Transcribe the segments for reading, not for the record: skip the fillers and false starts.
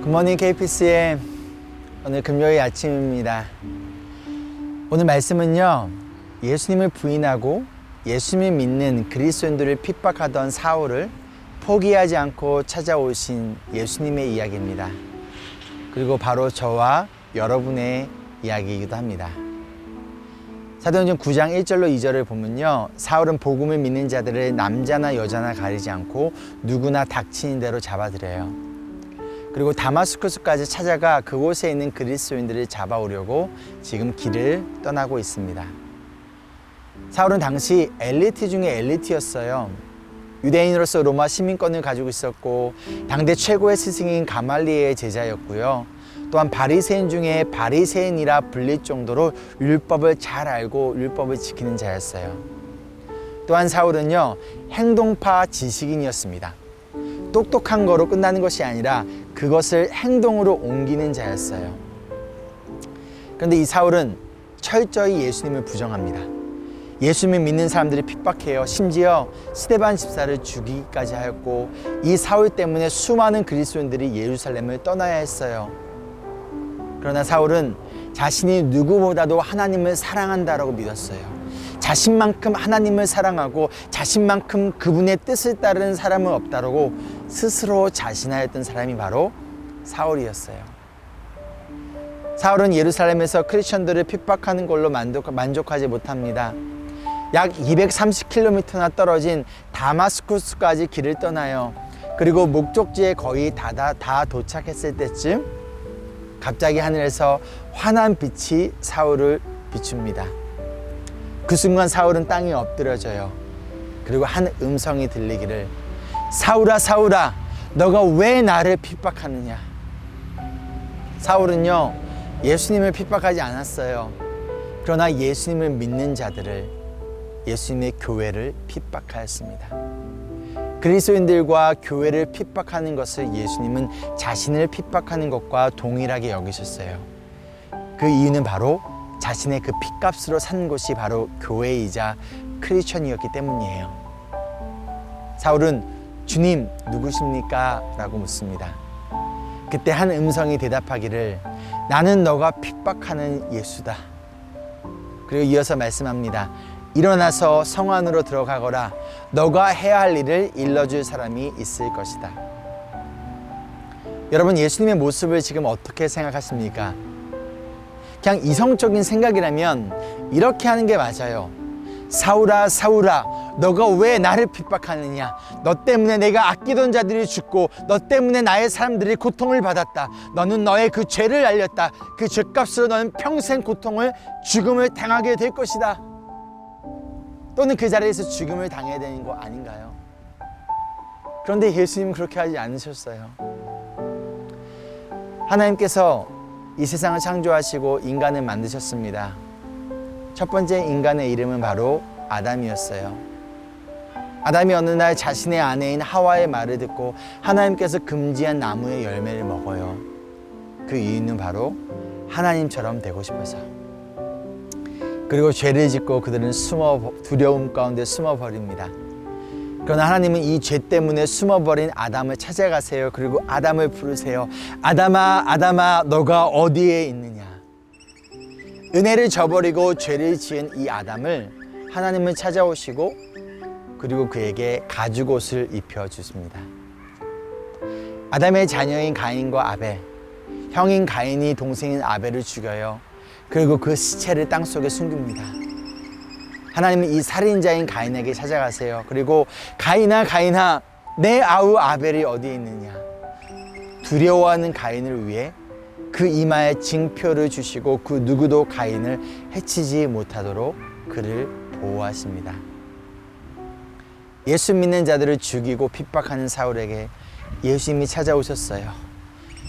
굿모닝 KPC의 오늘 금요일 아침입니다. 오늘 말씀은요, 예수님을 부인하고 예수님을 믿는 그리스도인들을 핍박하던 사울을 포기하지 않고 찾아오신 예수님의 이야기입니다. 그리고 바로 저와 여러분의 이야기이기도 합니다. 사도행전 9장 1절로 2절을 보면요, 사울은 복음을 믿는 자들을 남자나 여자나 가리지 않고 누구나 닥치는 대로 잡아들여요. 그리고 다마스쿠스까지 찾아가 그곳에 있는 그리스도인들을 잡아오려고 지금 길을 떠나고 있습니다. 사울은 당시 엘리트 중에 엘리트였어요. 유대인으로서 로마 시민권을 가지고 있었고 당대 최고의 스승인 가말리엘의 제자였고요. 또한 바리새인 중에 바리새인이라 불릴 정도로 율법을 잘 알고 율법을 지키는 자였어요. 또한 사울은요, 행동파 지식인이었습니다. 똑똑한 거로 끝나는 것이 아니라 그것을 행동으로 옮기는 자였어요. 그런데 이 사울은 철저히 예수님을 부정합니다. 예수님을 믿는 사람들이 핍박해요. 심지어 스데반 집사를 죽이기까지 하였고, 이 사울 때문에 수많은 그리스도인들이 예루살렘을 떠나야 했어요. 그러나 사울은 자신이 누구보다도 하나님을 사랑한다라고 믿었어요. 자신만큼 하나님을 사랑하고 자신만큼 그분의 뜻을 따르는 사람은 없다라고 스스로 자신하였던 사람이 바로 사울이었어요. 사울은 예루살렘에서 크리스천들을 핍박하는 걸로 만족하지 못합니다. 약 230km나 떨어진 다마스쿠스까지 길을 떠나요. 그리고 목적지에 거의 다 도착했을 때쯤 갑자기 하늘에서 환한 빛이 사울을 비춥니다. 그 순간 사울은 땅에 엎드려져요. 그리고 한 음성이 들리기를, 사울아 사울아, 너가 왜 나를 핍박하느냐. 사울은요, 예수님을 핍박하지 않았어요. 그러나 예수님을 믿는 자들을, 예수님의 교회를 핍박하였습니다. 그리스도인들과 교회를 핍박하는 것을 예수님은 자신을 핍박하는 것과 동일하게 여기셨어요. 그 이유는 바로 자신의 그 핏값으로 산 곳이 바로 교회이자 크리스천이었기 때문이에요. 사울은 주님 누구십니까? 라고 묻습니다. 그때 한 음성이 대답하기를, 나는 너가 핍박하는 예수다. 그리고 이어서 말씀합니다. 일어나서 성 안으로 들어가거라. 너가 해야 할 일을 일러줄 사람이 있을 것이다. 여러분, 예수님의 모습을 지금 어떻게 생각하십니까? 그냥 이성적인 생각이라면 이렇게 하는 게 맞아요. 사울아 사울아, 너가 왜 나를 핍박하느냐. 너 때문에 내가 아끼던 자들이 죽고 너 때문에 나의 사람들이 고통을 받았다. 너는 너의 그 죄를 알렸다. 그 죄값으로 너는 평생 고통을, 죽음을 당하게 될 것이다. 또는 그 자리에서 죽음을 당해야 되는 거 아닌가요? 그런데 예수님은 그렇게 하지 않으셨어요. 하나님께서 이 세상을 창조하시고 인간을 만드셨습니다. 첫 번째 인간의 이름은 바로 아담이었어요. 아담이 어느 날 자신의 아내인 하와의 말을 듣고 하나님께서 금지한 나무의 열매를 먹어요. 그 이유는 바로 하나님처럼 되고 싶어서. 그리고 죄를 짓고 그들은 두려움 가운데 숨어버립니다. 그러나 하나님은 이 죄 때문에 숨어버린 아담을 찾아가세요. 그리고 아담을 부르세요. 아담아 아담아, 너가 어디에 있느냐. 은혜를 저버리고 죄를 지은 이 아담을 하나님은 찾아오시고 그리고 그에게 가죽옷을 입혀주십니다. 아담의 자녀인 가인과 아벨, 형인 가인이 동생인 아벨을 죽여요. 그리고 그 시체를 땅속에 숨깁니다. 하나님은 이 살인자인 가인에게 찾아가세요. 그리고 가인아 가인아, 내 아우 아벨이 어디에 있느냐. 두려워하는 가인을 위해 그 이마에 징표를 주시고 그 누구도 가인을 해치지 못하도록 그를 보호하십니다. 예수 믿는 자들을 죽이고 핍박하는 사울에게 예수님이 찾아오셨어요.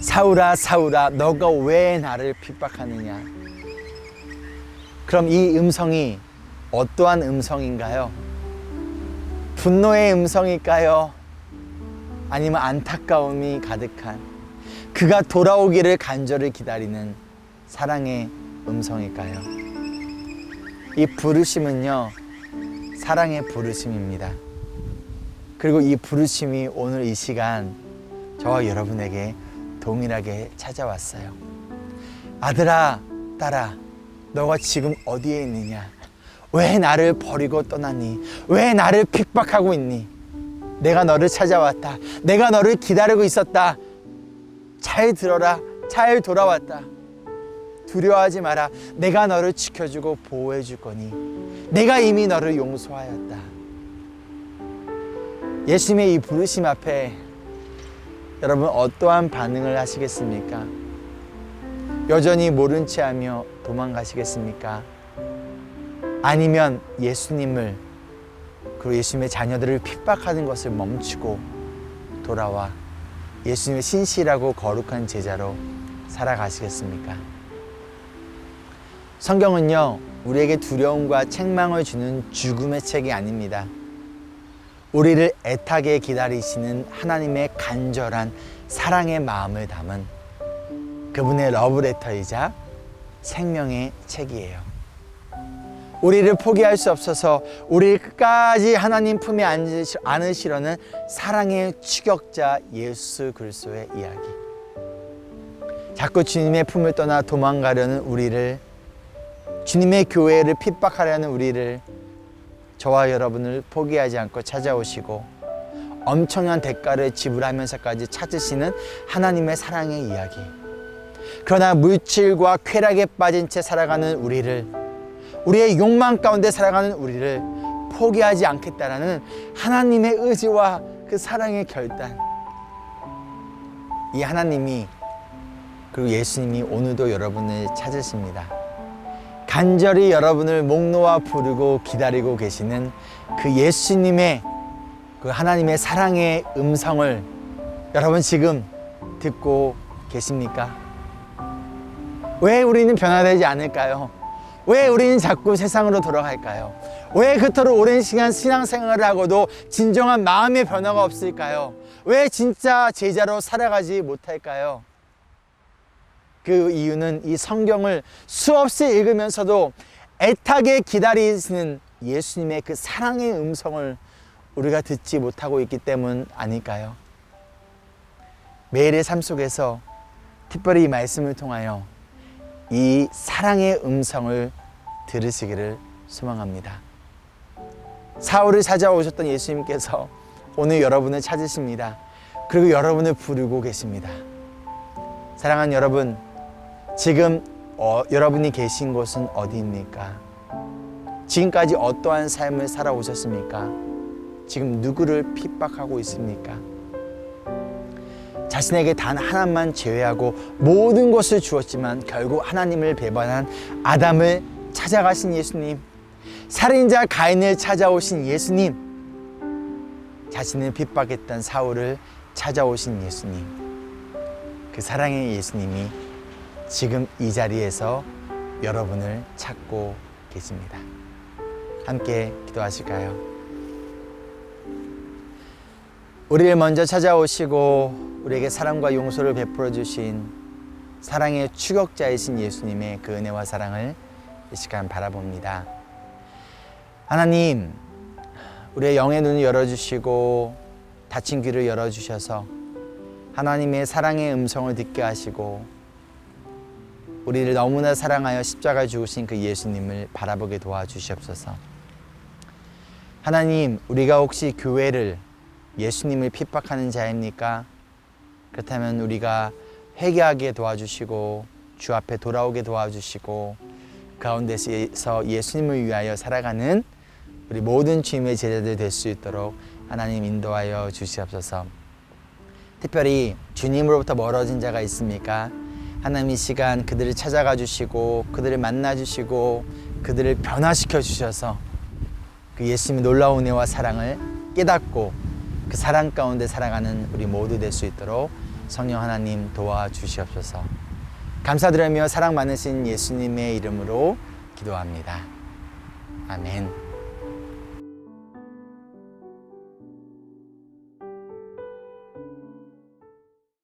사울아 사울아, 너가 왜 나를 핍박하느냐. 그럼 이 음성이 어떠한 음성인가요? 분노의 음성일까요? 아니면 안타까움이 가득한, 그가 돌아오기를 간절히 기다리는 사랑의 음성일까요? 이 부르심은요, 사랑의 부르심입니다. 그리고 이 부르심이 오늘 이 시간 저와 여러분에게 동일하게 찾아왔어요. 아들아, 딸아, 너가 지금 어디에 있느냐? 왜 나를 버리고 떠났니? 왜 나를 핍박하고 있니? 내가 너를 찾아왔다. 내가 너를 기다리고 있었다. 잘 들어라. 잘 돌아왔다. 두려워하지 마라. 내가 너를 지켜주고 보호해 줄 거니. 내가 이미 너를 용서하였다. 예수님의 이 부르심 앞에 여러분 어떠한 반응을 하시겠습니까? 여전히 모른 채 하며 도망가시겠습니까? 아니면 예수님을, 그리고 예수님의 자녀들을 핍박하는 것을 멈추고 돌아와 예수님의 신실하고 거룩한 제자로 살아가시겠습니까? 성경은요, 우리에게 두려움과 책망을 주는 죽음의 책이 아닙니다. 우리를 애타게 기다리시는 하나님의 간절한 사랑의 마음을 담은 그분의 러브레터이자 생명의 책이에요. 우리를 포기할 수 없어서 우리를 끝까지 하나님 품에 안으시려는 사랑의 추격자 예수 그리스도의 이야기. 자꾸 주님의 품을 떠나 도망가려는 우리를, 주님의 교회를 핍박하려는 우리를, 저와 여러분을 포기하지 않고 찾아오시고 엄청난 대가를 지불하면서까지 찾으시는 하나님의 사랑의 이야기. 그러나 물질과 쾌락에 빠진 채 살아가는 우리를, 우리의 욕망 가운데 살아가는 우리를 포기하지 않겠다라는 하나님의 의지와 그 사랑의 결단. 이 하나님이, 그리고 예수님이 오늘도 여러분을 찾으십니다. 간절히 여러분을 목 놓아 부르고 기다리고 계시는 그 예수님의, 그 하나님의 사랑의 음성을 여러분 지금 듣고 계십니까? 왜 우리는 변화되지 않을까요? 왜 우리는 자꾸 세상으로 돌아갈까요? 왜 그토록 오랜 시간 신앙생활을 하고도 진정한 마음의 변화가 없을까요? 왜 진짜 제자로 살아가지 못할까요? 그 이유는 이 성경을 수없이 읽으면서도 애타게 기다리시는 예수님의 그 사랑의 음성을 우리가 듣지 못하고 있기 때문 아닐까요? 매일의 삶 속에서 특별히 이 말씀을 통하여 이 사랑의 음성을 들으시기를 소망합니다. 사울을 찾아오셨던 예수님께서 오늘 여러분을 찾으십니다. 그리고 여러분을 부르고 계십니다. 사랑하는 여러분, 지금 여러분이 계신 곳은 어디입니까? 지금까지 어떠한 삶을 살아오셨습니까? 지금 누구를 핍박하고 있습니까? 자신에게 단 하나만 제외하고 모든 것을 주었지만 결국 하나님을 배반한 아담을 찾아가신 예수님, 살인자 가인을 찾아오신 예수님, 자신을 핍박했던 사울을 찾아오신 예수님, 그 사랑의 예수님이 지금 이 자리에서 여러분을 찾고 계십니다. 함께 기도하실까요? 우리를 먼저 찾아오시고 우리에게 사랑과 용서를 베풀어 주신 사랑의 추격자이신 예수님의 그 은혜와 사랑을 이 시간 바라봅니다. 하나님, 우리의 영의 눈을 열어주시고 닫힌 귀를 열어주셔서 하나님의 사랑의 음성을 듣게 하시고 우리를 너무나 사랑하여 십자가에 죽으신 그 예수님을 바라보게 도와주시옵소서. 하나님, 우리가 혹시 교회를, 예수님을 핍박하는 자입니까? 그렇다면 우리가 회개하게 도와주시고 주 앞에 돌아오게 도와주시고 가운데서 예수님을 위하여 살아가는 우리 모든 주님의 제자들 될 수 있도록 하나님 인도하여 주시옵소서. 특별히 주님으로부터 멀어진 자가 있습니까? 하나님 이 시간 그들을 찾아가 주시고 그들을 만나 주시고 그들을 변화시켜 주셔서 그 예수님의 놀라운 은혜와 사랑을 깨닫고 그 사랑 가운데 살아가는 우리 모두 될 수 있도록 성령 하나님 도와주시옵소서. 감사드리며 사랑 많으신 예수님의 이름으로 기도합니다. 아멘.